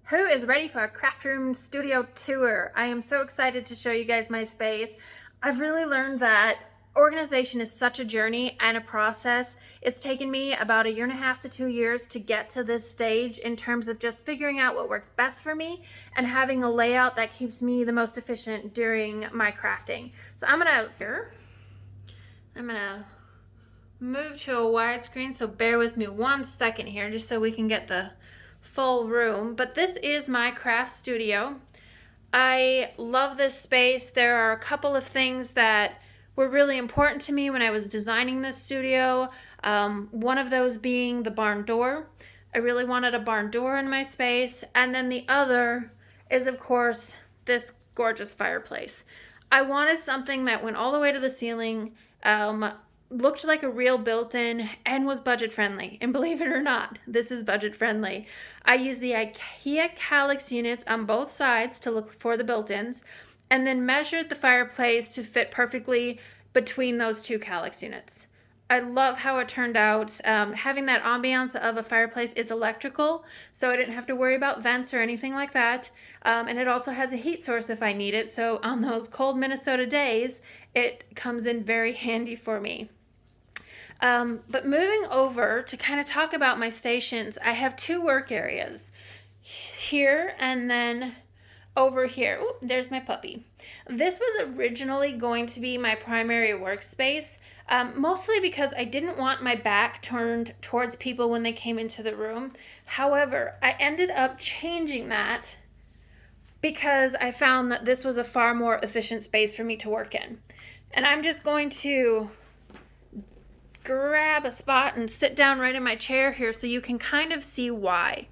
Who is ready for a craft room studio tour? I am so excited to show you guys my space. I've really learned that organization is such a journey and a process. It's taken me about 1.5 to 2 years to get to this stage in terms of just figuring out what works best for me and having a layout that keeps me the most efficient during my crafting. So I'm gonna move to a widescreen, so bear with me 1 second here just so we can get the full room. But this is my craft studio. I love this space. There are a couple of things that were really important to me when I was designing this studio. One of those being the barn door. I really wanted a barn door in my space. And then the other is, of course, this gorgeous fireplace. I wanted something that went all the way to the ceiling, looked like a real built-in, and was budget friendly. And believe it or not, this is budget friendly. I use the IKEA Kallax units on both sides to look for the built-ins, and then measured the fireplace to fit perfectly between those two Kallax units. I love how it turned out. Having that ambiance of a fireplace is electrical, so I didn't have to worry about vents or anything like that. And it also has a heat source if I need it, so on those cold Minnesota days, it comes in very handy for me. But moving over to kind of talk about my stations, I have 2 work areas, here and then over here. Ooh, there's my puppy. This was originally going to be my primary workspace, mostly because I didn't want my back turned towards people when they came into the room. However, I ended up changing that because I found that this was a far more efficient space for me to work in. And I'm just going to grab a spot and sit down right in my chair here so you can kind of see why.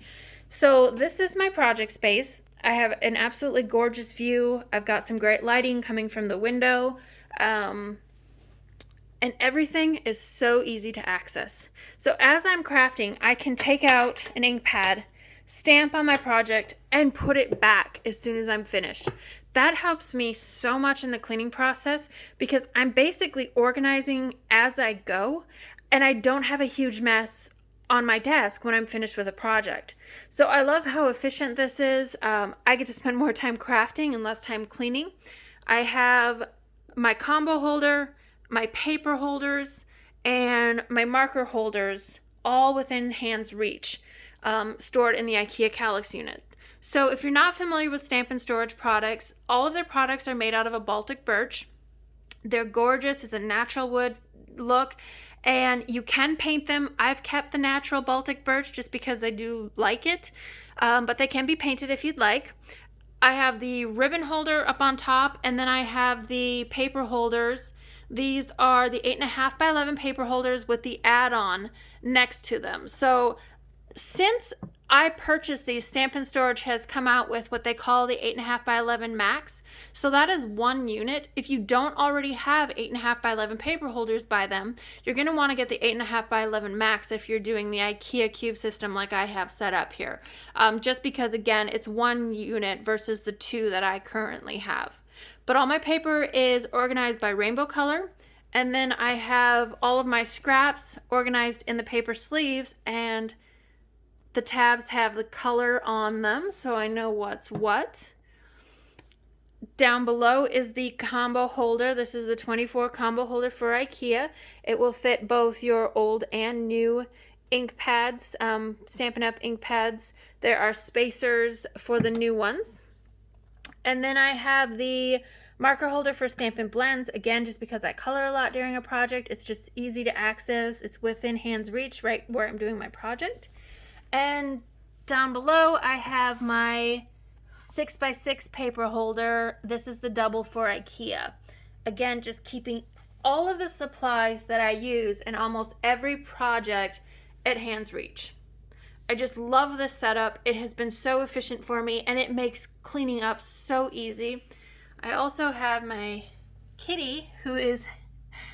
So this is my project space. I have an absolutely gorgeous view. I've got some great lighting coming from the window. And everything is so easy to access. So as I'm crafting, I can take out an ink pad, stamp on my project, and put it back as soon as I'm finished. That helps me so much in the cleaning process because I'm basically organizing as I go, and I don't have a huge mess on my desk when I'm finished with a project. So I love how efficient this is. I get to spend more time crafting and less time cleaning. I have my combo holder, my paper holders, and my marker holders all within hand's reach, stored in the IKEA Kallax unit. So if you're not familiar with Stampin storage products, all of their products are made out of a Baltic birch. They're gorgeous. It's a natural wood look, and you can paint them. I've kept the natural Baltic birch just because I do like it, but they can be painted if you'd like. I have the ribbon holder up on top, and then I have the paper holders. These are the 8.5 by 11 paper holders with the add-on next to them. So since I purchased these, Stampin' Storage has come out with what they call the 8.5 by 11 Max. So that is 1 unit. If you don't already have 8.5 by 11 paper holders by them, you're going to want to get the 8.5 by 11 Max if you're doing the IKEA cube system like I have set up here. Just because, again, it's 1 unit versus the 2 that I currently have. But all my paper is organized by rainbow color. And then I have all of my scraps organized in the paper sleeves, and the tabs have the color on them, so I know what's what. Down below is the combo holder. This is the 24 combo holder for IKEA. It will fit both your old and new ink pads, Stampin' Up! Ink pads. There are spacers for the new ones. And then I have the marker holder for Stampin' Blends. Again, just because I color a lot during a project, it's just easy to access. It's within hand's reach right where I'm doing my project. And down below, I have my 6x6 paper holder. This is the double for IKEA. Again, just keeping all of the supplies that I use in almost every project at hand's reach. I just love this setup. It has been so efficient for me, and it makes cleaning up so easy. I also have my kitty, who is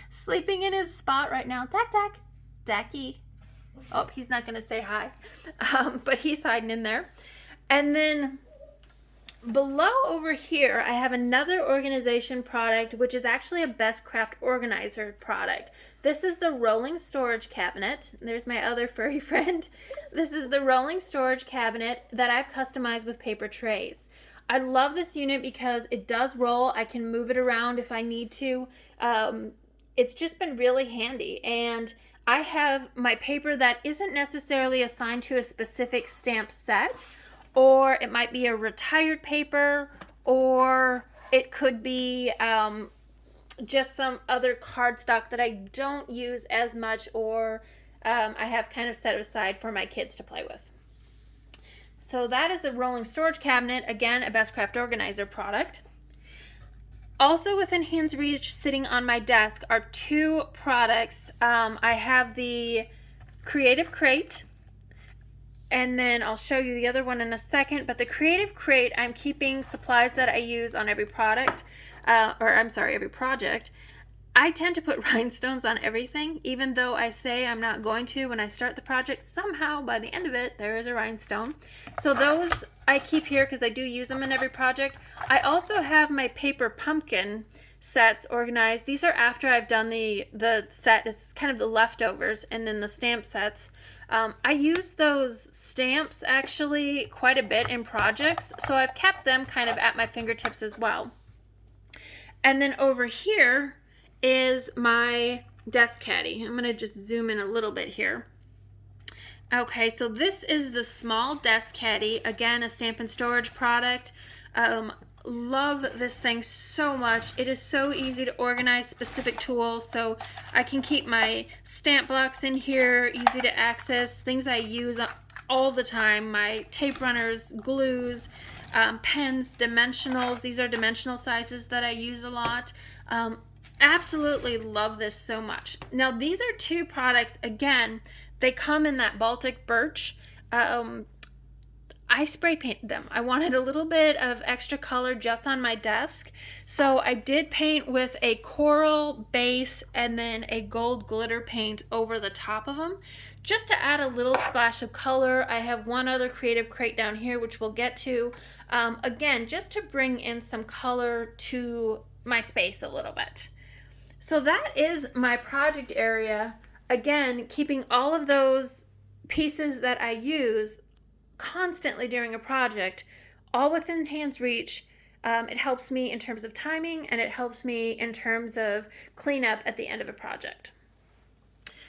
sleeping in his spot right now. Tack, tack, Dacky. Oh, he's not going to say hi, but he's hiding in there. And then below over here, I have another organization product, which is actually a Best Craft Organizer product. This is the rolling storage cabinet. There's my other furry friend. This is the rolling storage cabinet that I've customized with paper trays. I love this unit because it does roll. I can move it around if I need to. It's just been really handy. And I have my paper that isn't necessarily assigned to a specific stamp set, or it might be a retired paper, or it could be just some other cardstock that I don't use as much, or I have kind of set aside for my kids to play with. So that is the rolling storage cabinet, again, a Best Craft Organizer product. Also within hand's reach, sitting on my desk, are two products. I have the Creative Crate, and then I'll show you the other one in a second. But the Creative Crate, I'm keeping supplies that I use on every product, every project. I tend to put rhinestones on everything, even though I say I'm not going to when I start the project. Somehow, by the end of it, there is a rhinestone. So those I keep here because I do use them in every project. I also have my paper pumpkin sets organized. These are after I've done the set. It's kind of the leftovers, and then the stamp sets. I use those stamps actually quite a bit in projects, so I've kept them kind of at my fingertips as well. And then over here is my desk caddy. I'm going to just zoom in a little bit here. Okay, so this is the small desk caddy. Again, a Stampin' Storage product. Love this thing so much. It is so easy to organize specific tools, so I can keep my stamp blocks in here, easy to access, things I use all the time, my tape runners, glues, pens, dimensionals. These are dimensional sizes that I use a lot. Absolutely love this so much. Now these are two products, again, they come in that Baltic birch. I spray painted them. I wanted a little bit of extra color just on my desk, so I did paint with a coral base and then a gold glitter paint over the top of them, just to add a little splash of color. I have one other Creative Crate down here, which we'll get to. Again, just to bring in some color to my space a little bit. So that is my project area. Again, keeping all of those pieces that I use constantly during a project all within hand's reach. It helps me in terms of timing, and it helps me in terms of cleanup at the end of a project.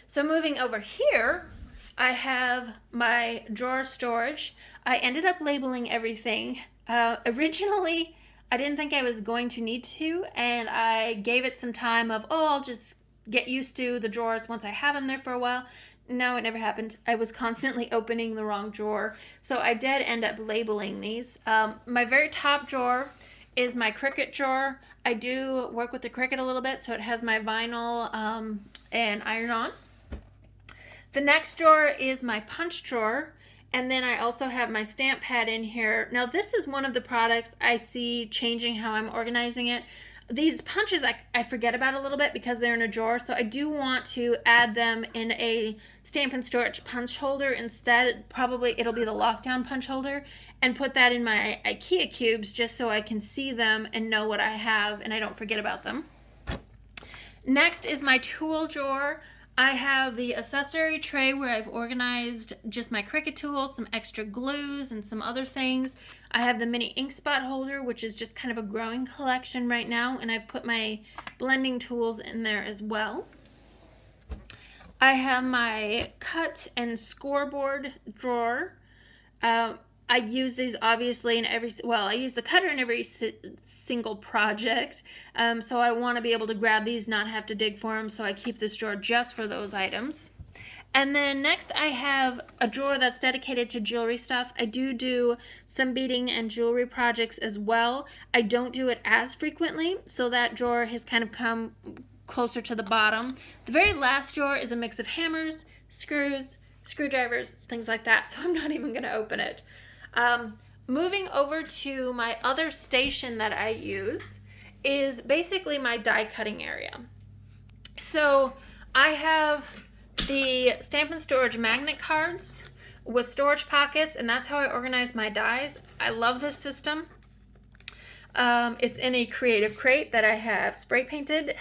So moving over here, I have my drawer storage. I ended up labeling everything. Originally, I didn't think I was going to need to, and I gave it some time of, I'll just get used to the drawers once I have them there for a while. No, it never happened. I was constantly opening the wrong drawer, so I did end up labeling these. My very top drawer is my Cricut drawer. I do work with the Cricut a little bit, so it has my vinyl and iron-on. The next drawer is my punch drawer, and then I also have my stamp pad in here. Now this is one of the products I see changing how I'm organizing it. These punches I forget about a little bit because they're in a drawer, so I do want to add them in a Stampin' Storage punch holder instead. Probably it'll be the lockdown punch holder, and put that in my IKEA cubes just so I can see them and know what I have and I don't forget about them. Next is my tool drawer. I have the accessory tray where I've organized just my Cricut tools, some extra glues, and some other things. I have the mini ink spot holder, which is just kind of a growing collection right now, and I've put my blending tools in there as well. I have my cut and scoreboard drawer. I use these obviously in I use the cutter in every single project, so I want to be able to grab these, not have to dig for them, so I keep this drawer just for those items. And then next I have a drawer that's dedicated to jewelry stuff. I do some beading and jewelry projects as well. I don't do it as frequently, so that drawer has kind of come closer to the bottom. The very last drawer is a mix of hammers, screws, screwdrivers, things like that, so I'm not even going to open it. Moving over to my other station that I use is basically my die cutting area. So I have the Stampin' Storage magnet cards with storage pockets, and that's how I organize my dies. I love this system. It's in a creative crate that I have spray painted.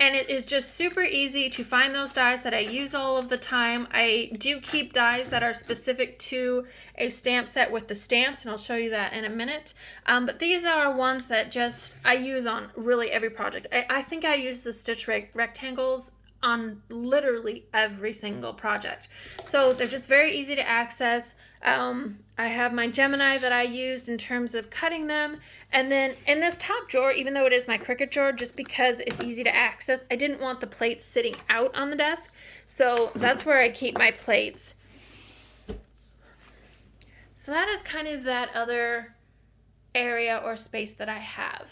And it is just super easy to find those dies that I use all of the time. I do keep dies that are specific to a stamp set with the stamps, and I'll show you that in a minute. But these are ones that just I use on really every project. I think I use the stitch rectangles on literally every single project. So they're just very easy to access. I have my Gemini that I used in terms of cutting them. And then in this top drawer, even though it is my Cricut drawer, just because it's easy to access, I didn't want the plates sitting out on the desk. So that's where I keep my plates. So that is kind of that other area or space that I have.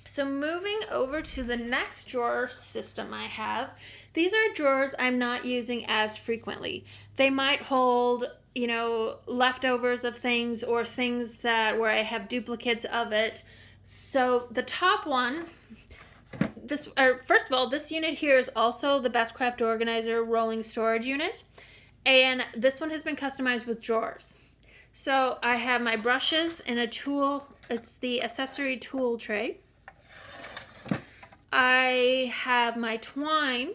So moving over to the next drawer system I have, these are drawers I'm not using as frequently. They might hold, you know, leftovers of things or things that where I have duplicates of it. So the top one, first of all, this unit here is also the Best Craft Organizer rolling storage unit. And this one has been customized with drawers. So I have my brushes and a tool. It's the accessory tool tray. I have my twine,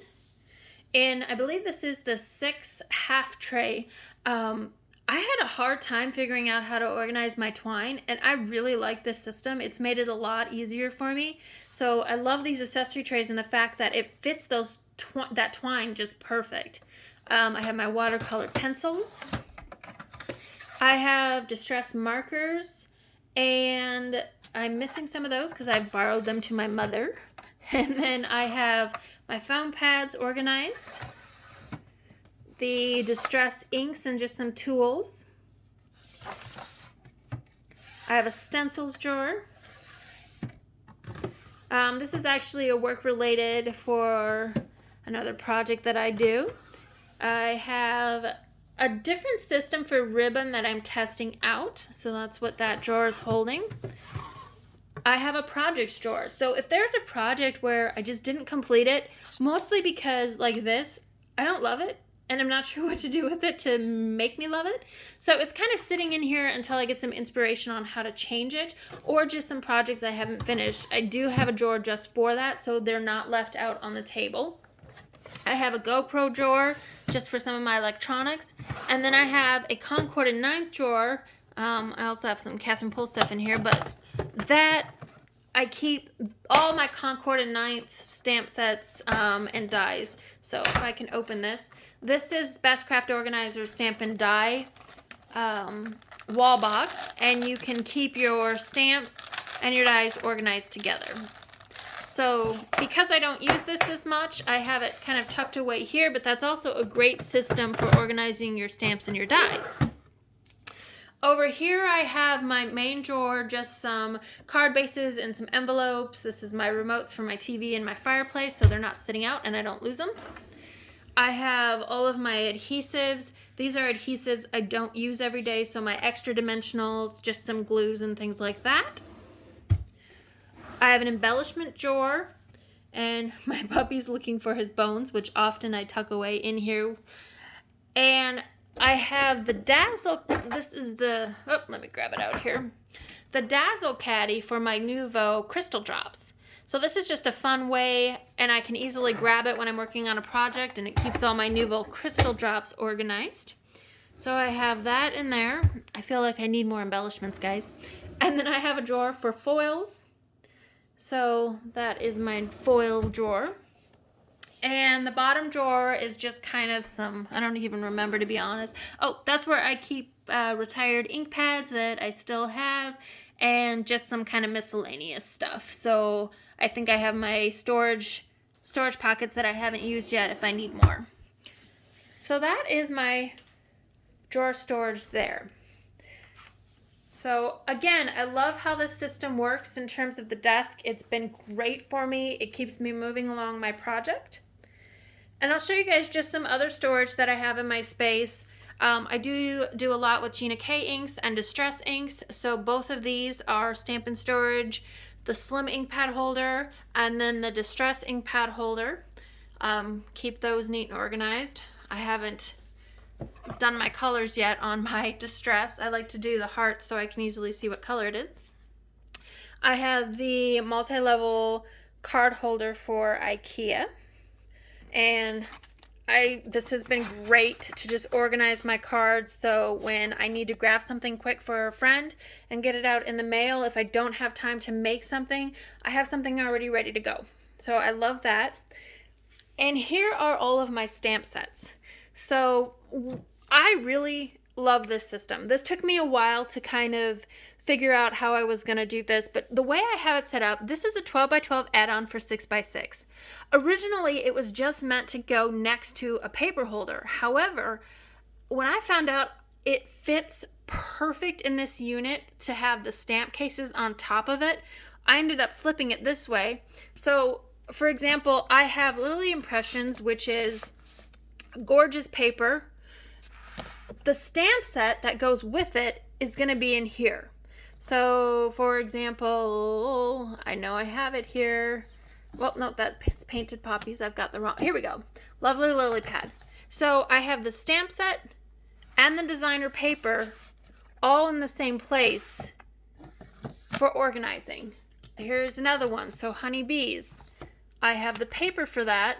and I believe this is the 6.5 tray. I had a hard time figuring out how to organize my twine, and I really like this system. It's made it a lot easier for me. So I love these accessory trays and the fact that it fits that twine just perfect. I have my watercolor pencils. I have distress markers, and I'm missing some of those because I borrowed them to my mother. And then I have my foam pads organized, the distress inks and just some tools. I have a stencils drawer. This is actually a work related for another project that I do. I have a different system for ribbon that I'm testing out, so that's what that drawer is holding. I have a projects drawer. So if there's a project where I just didn't complete it, mostly because like this, I don't love it and I'm not sure what to do with it to make me love it. So it's kind of sitting in here until I get some inspiration on how to change it, or just some projects I haven't finished. I do have a drawer just for that, so they're not left out on the table. I have a GoPro drawer just for some of my electronics. And then I have a Concord and 9th drawer. I also have some Catherine Poole stuff in here, but that I keep all my Concord and 9th stamp sets and dies. So if I can open this. This is Best Craft Organizer Stampin' Die wall box, and you can keep your stamps and your dies organized together. So because I don't use this as much, I have it kind of tucked away here, but that's also a great system for organizing your stamps and your dies. Over here I have my main drawer, just some card bases and some envelopes. This is my remotes for my TV and my fireplace, so they're not sitting out and I don't lose them. I have all of my adhesives. These are adhesives I don't use every day, so my extra dimensionals, just some glues and things like that. I have an embellishment drawer, and my puppy's looking for his bones, which often I tuck away in here. And I have the Dazzle, this is the, oh, let me grab it out here. The Dazzle Caddy for my Nuvo crystal drops. So this is just a fun way, and I can easily grab it when I'm working on a project, and it keeps all my Nuvo crystal drops organized. So I have that in there. I feel like I need more embellishments, guys. And then I have a drawer for foils. So that is my foil drawer. And the bottom drawer is just kind of some, I don't even remember, to be honest. Oh, that's where I keep retired ink pads that I still have, and just some kind of miscellaneous stuff. So I think I have my storage pockets that I haven't used yet if I need more. So that is my drawer storage there. So again, I love how this system works in terms of the desk. It's been great for me. It keeps me moving along my project. And I'll show you guys just some other storage that I have in my space. I do a lot with Gina K inks and Distress inks. So both of these are Stampin' storage, the slim ink pad holder, and then the Distress ink pad holder. Keep those neat and organized. I haven't done my colors yet on my distress. I like to do the hearts so I can easily see what color it is. I have the multi-level card holder for IKEA, and this has been great to just organize my cards, so when I need to grab something quick for a friend and get it out in the mail, if I don't have time to make something, I have something already ready to go. So I love that. And here are all of my stamp sets. So I really love this system. This took me a while to kind of figure out how I was going to do this, but the way I have it set up, this is a 12 by 12 add-on for 6 by 6. Originally, it was just meant to go next to a paper holder. However, when I found out it fits perfect in this unit to have the stamp cases on top of it, I ended up flipping it this way. So, for example, I have Lily Impressions, which is gorgeous paper. The stamp set that goes with it is going to be in here. So, for example, I know I have it here. Well, no, that's Painted Poppies. I've got the wrong. Here we go. Lovely Lily Pad. So I have the stamp set and the designer paper all in the same place for organizing. Here's another one. So honeybees. I have the paper for that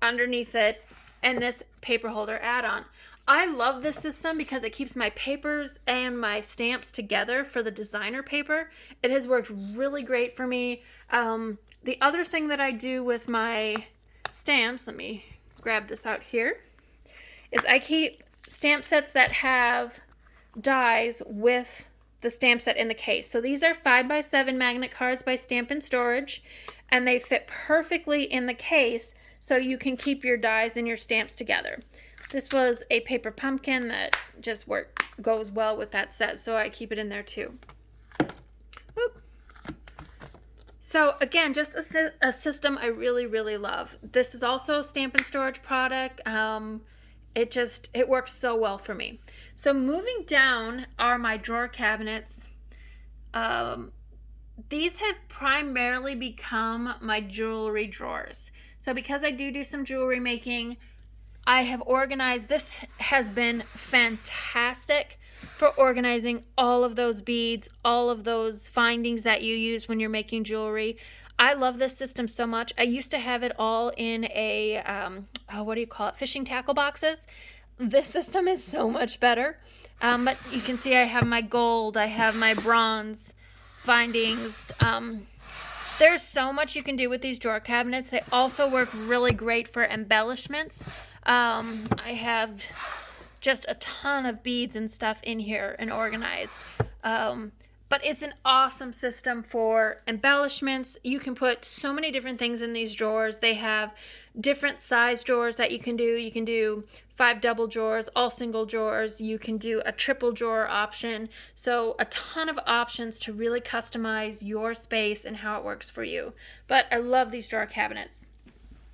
underneath it and this paper holder add-on. I love this system because it keeps my papers and my stamps together for the designer paper. It has worked really great for me. The other thing that I do with my stamps, let me grab this out here, is I keep stamp sets that have dies with the stamp set in the case. So these are 5x7 magnet cards by Stampin' Storage, and they fit perfectly in the case so you can keep your dies and your stamps together. This was a paper pumpkin that just goes well with that set, so I keep it in there too. Oop. So again, just a system I really, really love. This is also a Stampin' Storage product. It works so well for me. So moving down are my drawer cabinets. These have primarily become my jewelry drawers. So because I do some jewelry making, I have organized, this has been fantastic for organizing all of those beads, all of those findings that you use when you're making jewelry. I love this system so much. I used to have it all in a, what do you call it, fishing tackle boxes. This system is so much better. But you can see I have my gold, I have my bronze findings. There's so much you can do with these drawer cabinets. They also work really great for embellishments. I have just a ton of beads and stuff in here and organized. But it's an awesome system for embellishments. You can put so many different things in these drawers. They have different size drawers that you can do. You can do 5 double drawers, all single drawers. You can do a triple drawer option. So a ton of options to really customize your space and how it works for you. But I love these drawer cabinets.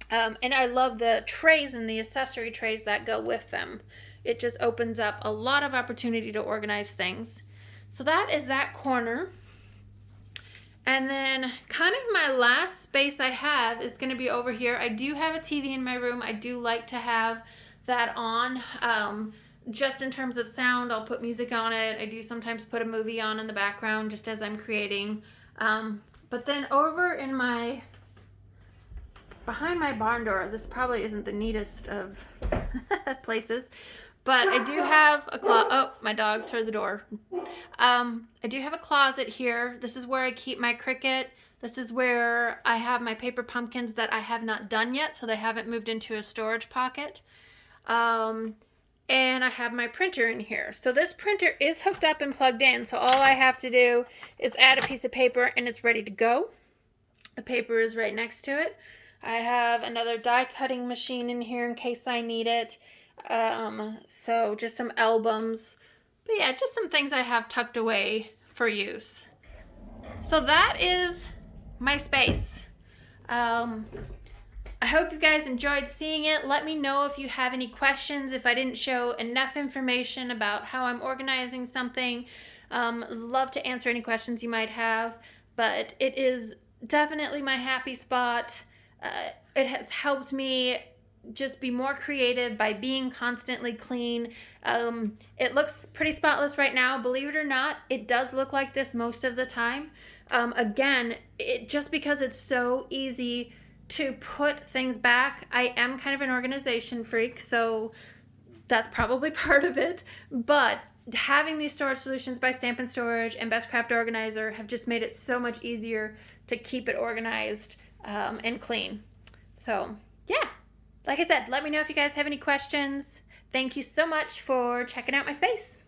And I love the trays and the accessory trays that go with them. It just opens up a lot of opportunity to organize things. So that is that corner. And then kind of my last space I have is going to be over here. I do have a TV in my room. I do like to have that on. Just in terms of sound, I'll put music on it. I do sometimes put a movie on in the background just as I'm creating. But then over in behind my barn door, this probably isn't the neatest of places, but I do have a closet. Oh, my dog's heard the door. I do have a closet here. This is where I keep my Cricut. This is where I have my paper pumpkins that I have not done yet, so they haven't moved into a storage pocket. And I have my printer in here. So this printer is hooked up and plugged in, so all I have to do is add a piece of paper and it's ready to go. The paper is right next to it. I have another die cutting machine in here in case I need it. So just some albums. But yeah, just some things I have tucked away for use. So that is my space. I hope you guys enjoyed seeing it. Let me know if you have any questions, if I didn't show enough information about how I'm organizing something. Love to answer any questions you might have, but it is definitely my happy spot. It has helped me just be more creative by being constantly clean. It looks pretty spotless right now. Believe it or not, it does look like this most of the time. Again, just because it's so easy to put things back. I am kind of an organization freak, so that's probably part of it. But having these storage solutions by Stampin' Storage and Best Craft Organizer have just made it so much easier to keep it organized and clean. So yeah, like I said, let me know if you guys have any questions. Thank you so much for checking out my space.